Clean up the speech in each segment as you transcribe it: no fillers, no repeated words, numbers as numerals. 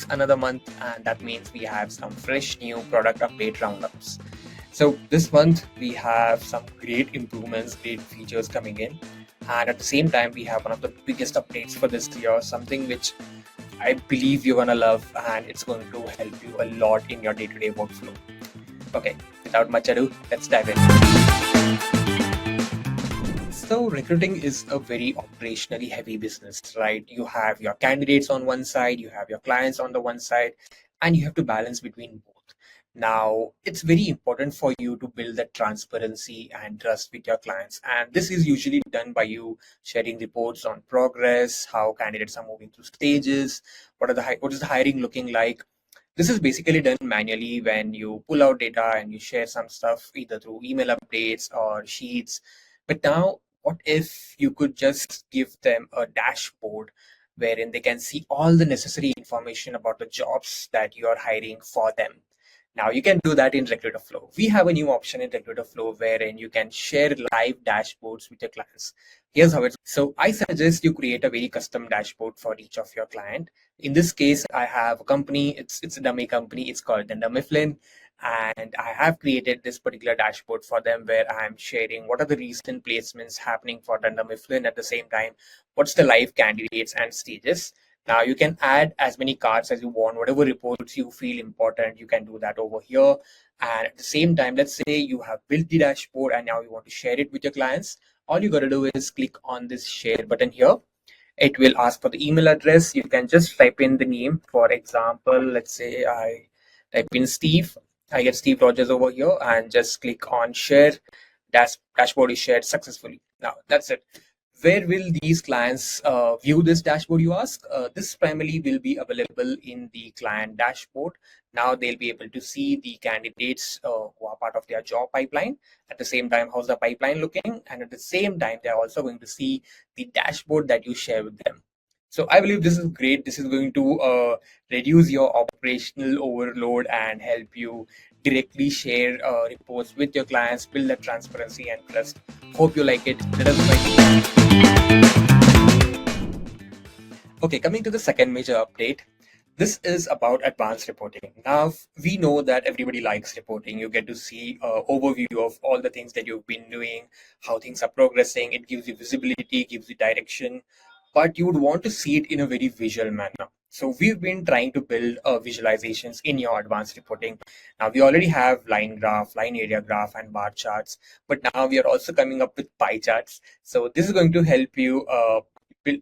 It's another month, and that means we have some fresh new product update roundups. So this month we have some great improvements, great features coming in, and at the same time we have one of the biggest updates for this year, something which I believe you're gonna love, and it's going to help you a lot in your day-to-day workflow. Okay, without much ado, let's dive in. So recruiting is a very operationally heavy business, right? You have your candidates on one side, you have your clients on the one side, and you have to balance between both. Now, it's very important for you to build that transparency and trust with your clients. And this is usually done by you sharing reports on progress, how candidates are moving through stages, what is the hiring looking like. This is basically done manually when you pull out data and you share some stuff either through email updates or sheets. But now, what if you could just give them a dashboard wherein they can see all the necessary information about the jobs that you are hiring for them? Now you can do that in Recruiterflow. We have a new option in Recruiterflow wherein you can share live dashboards with your clients. Here's how it's. So I suggest you create a very custom dashboard for each of your client. In this case, I have a company. It's a dummy company. It's called Dunder Mifflin, and I have created this particular dashboard for them where I'm sharing what are the recent placements happening for Dunder Mifflin. At the same time, what's the live candidates and stages. Now you can add as many cards as you want, whatever reports you feel important, you can do that over here. And at the same time, let's say you have built the dashboard and now you want to share it with your clients. All you got to do is click on this share button here. It will ask for the email address. You can just type in the name. For example, let's say I type in Steve. I get Steve Rogers over here and just click on share. Dashboard is shared successfully. Now that's it. Where will these clients view this dashboard, you ask? This primarily will be available in the client dashboard. Now they'll be able to see the candidates who are part of their job pipeline. At the same time, how's the pipeline looking? And at the same time, they're also going to see the dashboard that you share with them. So I believe this is great. This is going to reduce your operational overload and help you directly share reports with your clients, build that transparency and trust. Hope you like it. Let us know. Okay, coming to the second major update. This is about advanced reporting. Now, we know that everybody likes reporting. You get to see an overview of all the things that you've been doing, how things are progressing. It gives you visibility, gives you direction, but you would want to see it in a very visual manner. So we've been trying to build visualizations in your advanced reporting. Now we already have line graph, line area graph, and bar charts, but now we are also coming up with pie charts. So this is going to help you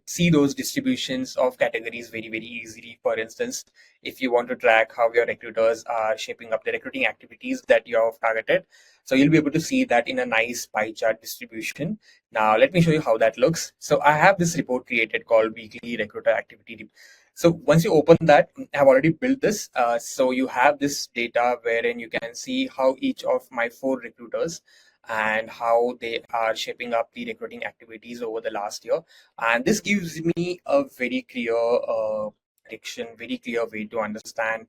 see those distributions of categories very, very easily. For instance, if you want to track how your recruiters are shaping up the recruiting activities that you have targeted, so you'll be able to see that in a nice pie chart distribution. Now, let me show you how that looks. So I have this report created called Weekly Recruiter Activity. So once you open that, I have already built this. So you have this data wherein you can see how each of my 4 recruiters and how they are shaping up the recruiting activities over the last year. And this gives me a very clear direction, very clear way to understand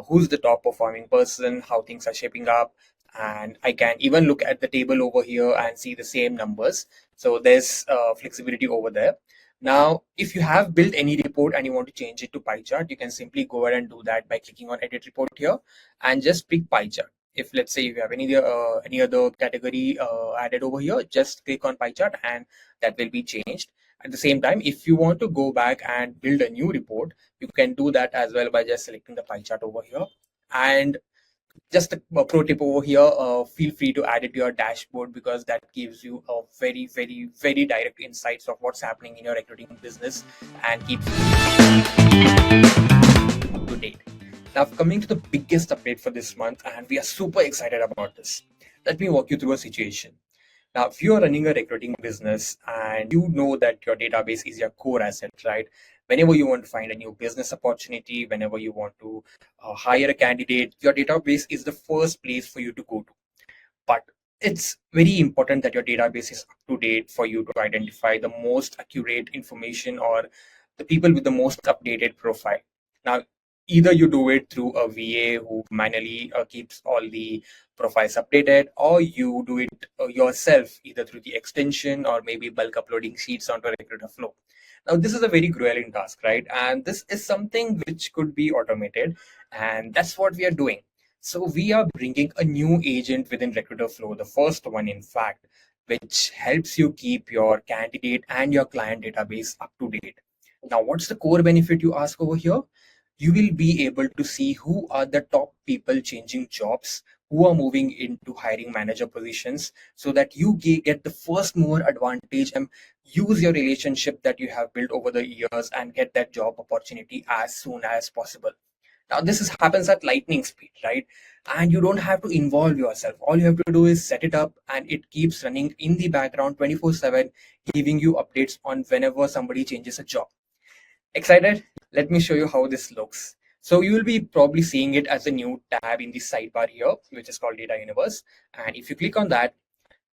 who's the top performing person, how things are shaping up, and I can even look at the table over here and see the same numbers. So there's flexibility over there. Now, if you have built any report and you want to change it to pie chart, you can simply go ahead and do that by clicking on edit report here and just pick pie chart. If let's say you have any other category added over here, just click on pie chart and that will be changed. At the same time, if you want to go back and build a new report, you can do that as well by just selecting the pie chart over here. And just a pro tip over here, feel free to add it to your dashboard because that gives you a very, very, very direct insights of what's happening in your recruiting business and keeps you up to date. Now, coming to the biggest update for this month, and we are super excited about this. Let me walk you through a situation. Now, if you are running a recruiting business and you know that your database is your core asset, right? Whenever you want to find a new business opportunity, whenever you want to hire a candidate, your database is the first place for you to go to. But it's very important that your database is up to date for you to identify the most accurate information or the people with the most updated profile. Now, either you do it through a VA who manually keeps all the profiles updated, or you do it yourself, either through the extension or maybe bulk uploading sheets onto Recruiterflow. Now, this is a very grueling task, right? And this is something which could be automated, and that's what we are doing. So we are bringing a new agent within Recruiterflow, the first one, in fact, which helps you keep your candidate and your client database up to date. Now, what's the core benefit, you ask over here? You will be able to see who are the top people changing jobs, who are moving into hiring manager positions, so that you get the first mover advantage and use your relationship that you have built over the years and get that job opportunity as soon as possible. Now, happens at lightning speed, right? And you don't have to involve yourself. All you have to do is set it up, and it keeps running in the background 24/7, giving you updates on whenever somebody changes a job. Excited? Let me show you how this looks. So you will be probably seeing it as a new tab in the sidebar here, which is called Data Universe. And if you click on that,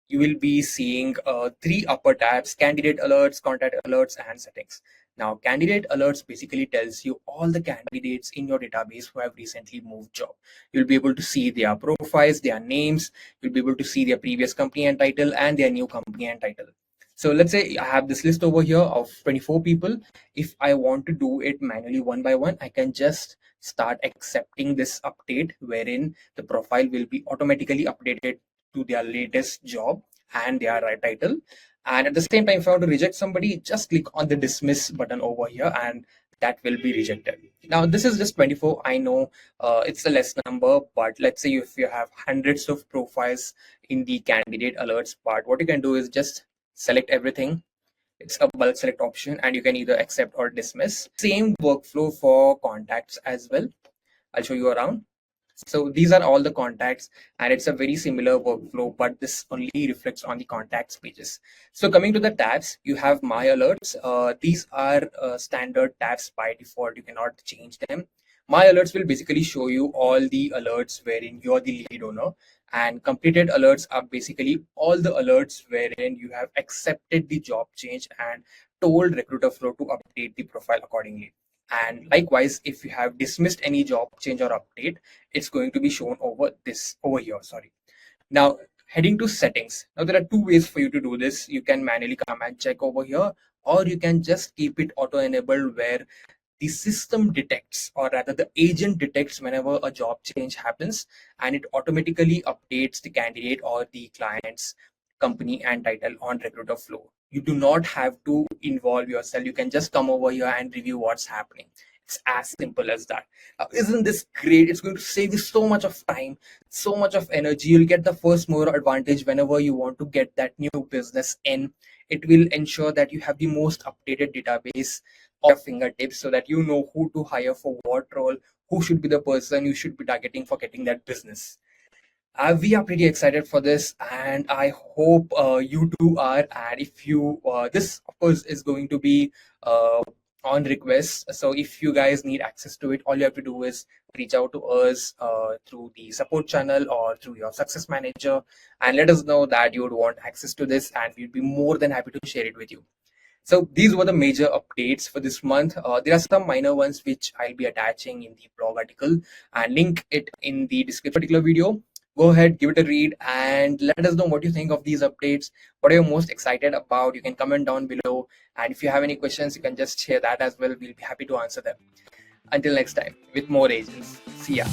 you will be seeing three upper tabs: candidate alerts, contact alerts, and settings. Now, candidate alerts basically tells you all the candidates in your database who have recently moved job. You'll be able to see their profiles, their names. You'll be able to see their previous company and title and their new company and title. So let's say I have this list over here of 24 people. If I want to do it manually one by one, I can just start accepting this update wherein the profile will be automatically updated to their latest job and their title. And at the same time, if I want to reject somebody, just click on the dismiss button over here and that will be rejected. Now, this is just 24. I know it's a less number, but let's say if you have hundreds of profiles in the candidate alerts part, what you can do is just select everything. It's a bulk select option, and you can either accept or dismiss. Same workflow for contacts as well. I'll show you around. So these are all the contacts, and it's a very similar workflow, but this only reflects on the contacts pages. So coming to the tabs, you have my alerts. These are standard tabs by default. You cannot change them. My alerts will basically show you all the alerts wherein you're the lead owner, and completed alerts are basically all the alerts wherein you have accepted the job change and told Recruiterflow to update the profile accordingly. And likewise, if you have dismissed any job change or update, it's going to be shown over here. Sorry. Now, heading to settings. Now, there are two ways for you to do this. You can manually come and check over here, or you can just keep it auto enabled where the system detects, or rather the agent detects, whenever a job change happens, and it automatically updates the candidate or the client's company and title on Recruiterflow. You do not have to involve yourself. You can just come over here and review what's happening. It's as simple as that. Isn't this great? It's going to save you so much of time, so much of energy. You'll get the first mover advantage whenever you want to get that new business in. It will ensure that you have the most updated database at your fingertips, so that you know who to hire for what role, who should be the person you should be targeting for getting that business. We are pretty excited for this, and I hope you too are. And if you, this of course is going to be on request. So if you guys need access to it, all you have to do is reach out to us through the support channel or through your success manager, and let us know that you would want access to this, and we'd be more than happy to share it with you. So these were the major updates for this month. There are some minor ones which I'll be attaching in the blog article and link it in the description particular video. Go ahead, give it a read, and let us know what you think of these updates. What are you most excited about? You can comment down below. And if you have any questions, you can just share that as well. We'll be happy to answer them. Until next time, with more agents. See ya.